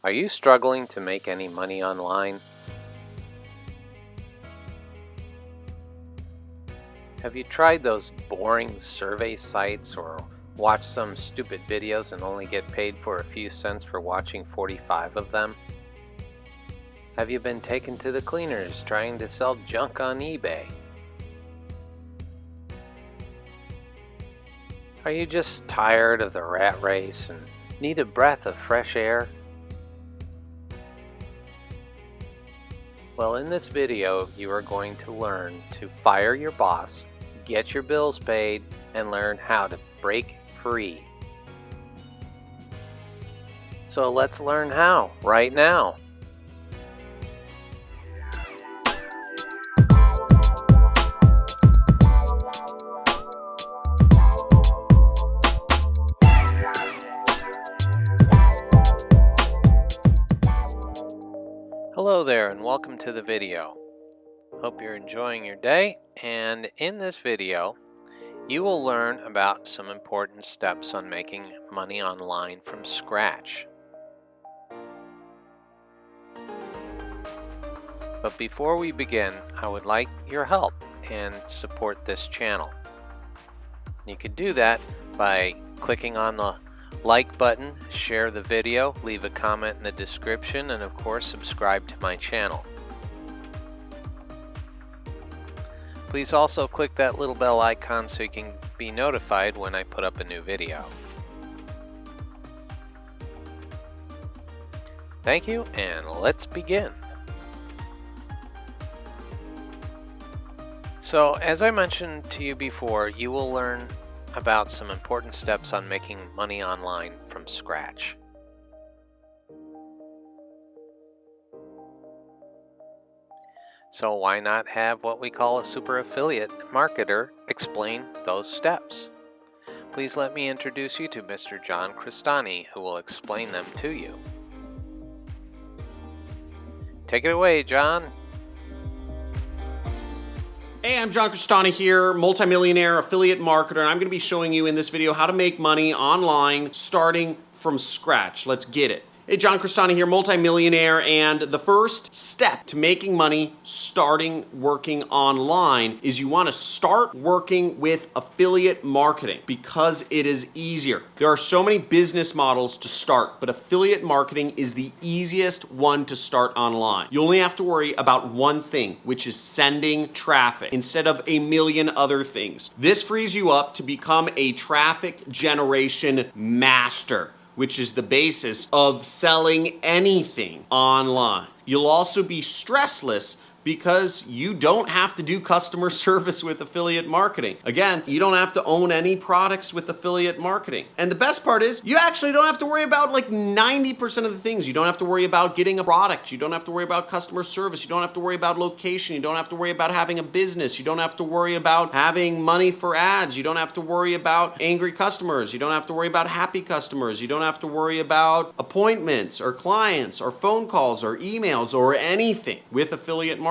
Are you struggling to make any money online? Have you tried those boring survey sites or watched some stupid videos and only get paid for a few cents for watching 45 of them? Have you been taken to the cleaners trying to sell junk on eBay? Are you just tired of the rat race and need a breath of fresh air? Well, in this video, you are going to learn to fire your boss, get your bills paid, and learn how to break free. So let's learn how right now. Hello there and welcome to the video. Hope you're enjoying your day, and in this video you will learn about some important steps on making money online from scratch. But before we begin, I would like your help and support this channel. You can do that by clicking on the like button, share the video, leave a comment in the description, and of course subscribe to my channel. Please also click that little bell icon so you can be notified when I put up a new video. Thank you, and let's begin. So, as I mentioned to you before, you will learn about some important steps on making money online from scratch. So why not have what we call a super affiliate marketer explain those steps? Please let me introduce you to Mr. John Cristani, who will explain them to you. Take it away, John. Hey, I'm John Cristani here, multimillionaire affiliate marketer, and I'm going to be showing you in this video how to make money online starting from scratch. Let's get it. Hey, John Cristani here, multimillionaire, and the first step to making money starting working online is you want to start working with affiliate marketing because it is easier. There are so many business models to start, but affiliate marketing is the easiest one to start online. You only have to worry about one thing, which is sending traffic instead of a million other things. This frees you up to become a traffic generation master, which is the basis of selling anything online. You'll also be stressless because you don't have to do customer service with affiliate marketing. Again, you don't have to own any products with affiliate marketing. And the best part is you actually don't have to worry about like 90% of the things. You don't have to worry about getting a product. You don't have to worry about customer service. You don't have to worry about location. You don't have to worry about having a business. You don't have to worry about having money for ads. You don't have to worry about angry customers. You don't have to worry about happy customers. You don't have to worry about appointments or clients or phone calls or emails or anything with affiliate marketing.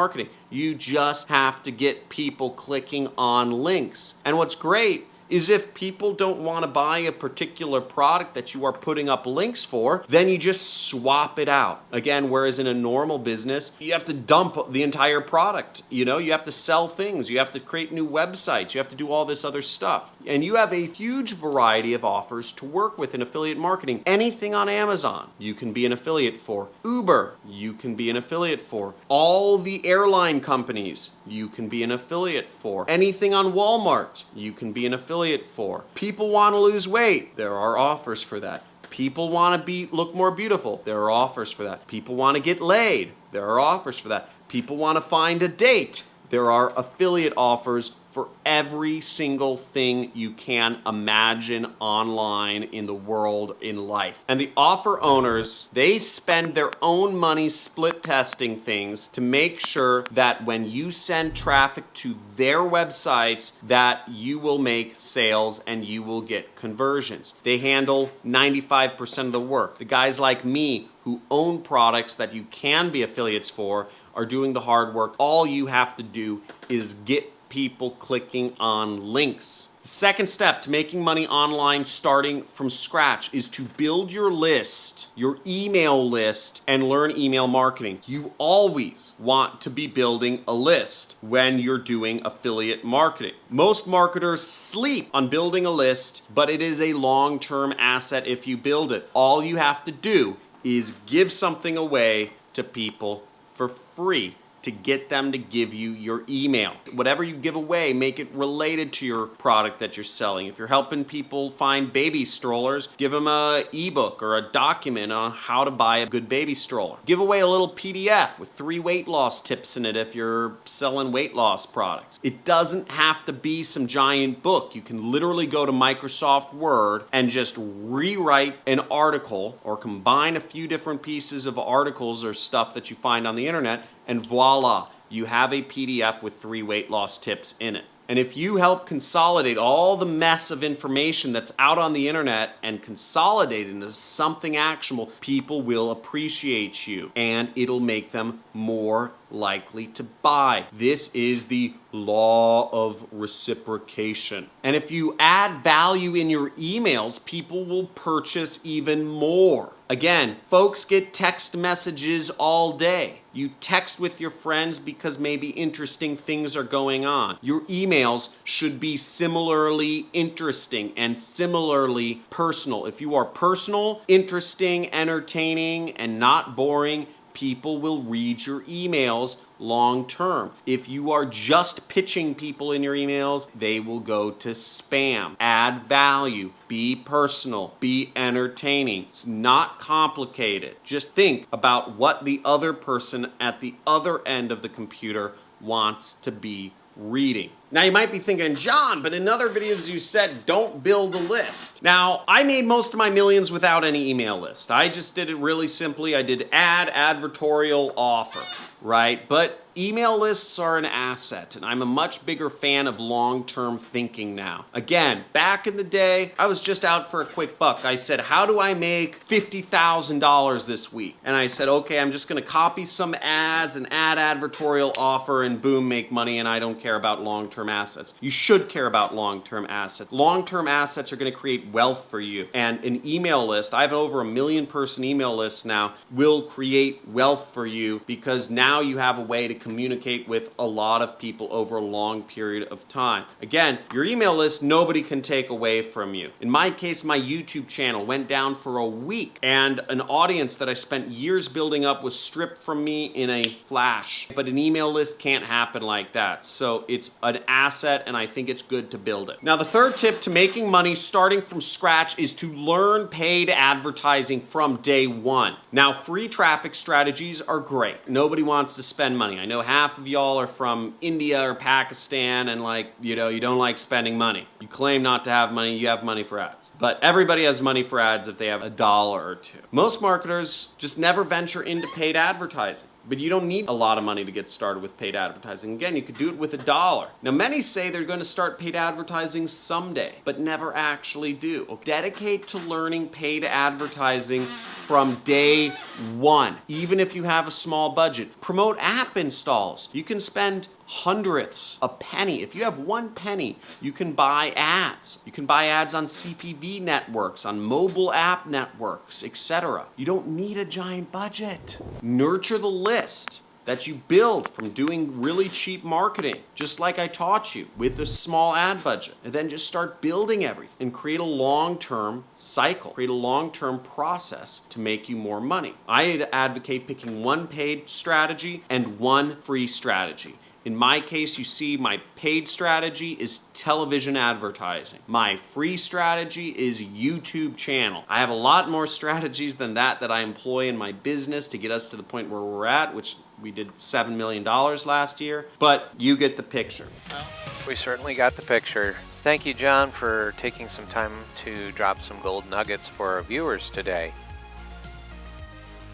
You just have to get people clicking on links. And what's great is if people don't want to buy a particular product that you are putting up links for, then you just swap it out. Again, whereas in a normal business, you have to dump the entire product. You have to sell things. You have to create new websites. You have to do all this other stuff. And you have a huge variety of offers to work with in affiliate marketing. Anything on Amazon, you can be an affiliate for. Uber, you can be an affiliate for. All the airline companies, you can be an affiliate for. Anything on Walmart, you can be an affiliate for. People want to lose weight, there are offers for that. People want to look more beautiful, there are offers for that. People want to get laid, there are offers for that. People want to find a date, there are affiliate offers for every single thing you can imagine online in the world, in life. And the offer owners, they spend their own money split testing things to make sure that when you send traffic to their websites, that you will make sales and you will get conversions. They handle 95% of the work. The guys like me who own products that you can be affiliates for are doing the hard work. All you have to do is get people clicking on links. The second step to making money online starting from scratch is to build your list, your email list, and learn email marketing. You always want to be building a list when you're doing affiliate marketing. Most marketers sleep on building a list, but it is a long-term asset if you build it. All you have to do is give something away to people for free to get them to give you your email. Whatever you give away, make it related to your product that you're selling. If you're helping people find baby strollers, give them an ebook or a document on how to buy a good baby stroller. Give away a little PDF with 3 weight loss tips in it if you're selling weight loss products. It doesn't have to be some giant book. You can literally go to Microsoft Word and just rewrite an article or combine a few different pieces of articles or stuff that you find on the internet, and voila, you have a PDF with 3 weight loss tips in it. And if you help consolidate all the mess of information that's out on the internet and consolidate it into something actionable, people will appreciate you and it'll make them more likely to buy. This is the law of reciprocation. And if you add value in your emails, people will purchase even more. Again, folks get text messages all day. You text with your friends because maybe interesting things are going on. Your emails should be similarly interesting and similarly personal. If you are personal, interesting, entertaining, and not boring, people will read your emails long term. If you are just pitching people in your emails, they will go to spam. Add value, be personal, be entertaining. It's not complicated. Just think about what the other person at the other end of the computer wants to be reading. Now you might be thinking, John, but in other videos you said don't build a list. Now, I made most of my millions without any email list. I just did it really simply. I did advertorial offer, right? But email lists are an asset, and I'm a much bigger fan of long-term thinking now. Again, back in the day, I was just out for a quick buck. I said, how do I make $50,000 this week? And I said, okay, I'm just gonna copy some ads and add advertorial offer and boom, make money, and I don't care about long-term assets. You should care about long-term assets. Long-term assets are gonna create wealth for you. And an email list, I have over 1 million person email list now, will create wealth for you because now you have a way to communicate with a lot of people over a long period of time. Again, your email list, nobody can take away from you. In my case, my YouTube channel went down for a week and an audience that I spent years building up was stripped from me in a flash. But an email list can't happen like that. So it's an asset and I think it's good to build it. Now the third tip to making money starting from scratch is to learn paid advertising from day one. Now free traffic strategies are great. Nobody wants to spend money. I know half of y'all are from India or Pakistan and you don't like spending money. You claim not to have money, you have money for ads. But everybody has money for ads if they have $1 or $2. Most marketers just never venture into paid advertising. But you don't need a lot of money to get started with paid advertising. Again, you could do it with $1. Now, many say they're going to start paid advertising someday, but never actually do. Dedicate to learning paid advertising from day one, even if you have a small budget. Promote app installs. You can spend hundredths, a penny. If you have 1 penny, you can buy ads. You can buy ads on CPV networks, on mobile app networks, etc. You don't need a giant budget. Nurture the list that you build from doing really cheap marketing, just like I taught you, with a small ad budget. And then just start building everything and create a long-term cycle, create a long-term process to make you more money. I advocate picking 1 paid strategy and 1 free strategy. In my case, you see my paid strategy is television advertising. My free strategy is YouTube channel. I have a lot more strategies than that I employ in my business to get us to the point where we're at, which we did $7 million last year, but you get the picture. Well, we certainly got the picture. Thank you, John, for taking some time to drop some gold nuggets for our viewers today.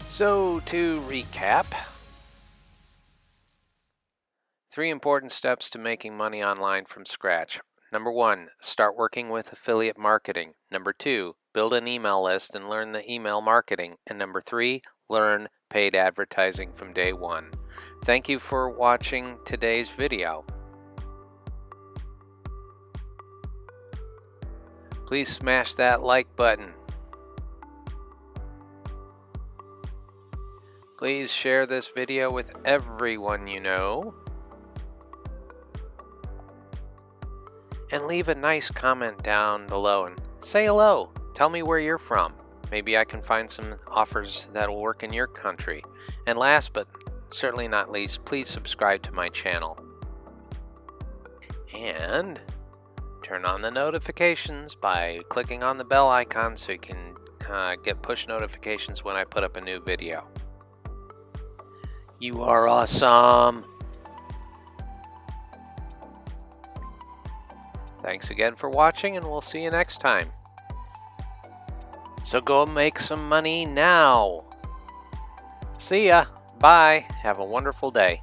So to recap, 3 important steps to making money online from scratch. Number 1, start working with affiliate marketing. Number 2, build an email list and learn the email marketing. And number 3, learn paid advertising from day one. Thank you for watching today's video. Please smash that like button. Please share this video with everyone you know. And leave a nice comment down below and say hello. Tell me where you're from. Maybe I can find some offers that'll work in your country. And last but certainly not least, please subscribe to my channel. And turn on the notifications by clicking on the bell icon so you can get push notifications when I put up a new video. You are awesome! Thanks again for watching, and we'll see you next time. So go make some money now. See ya. Bye. Have a wonderful day.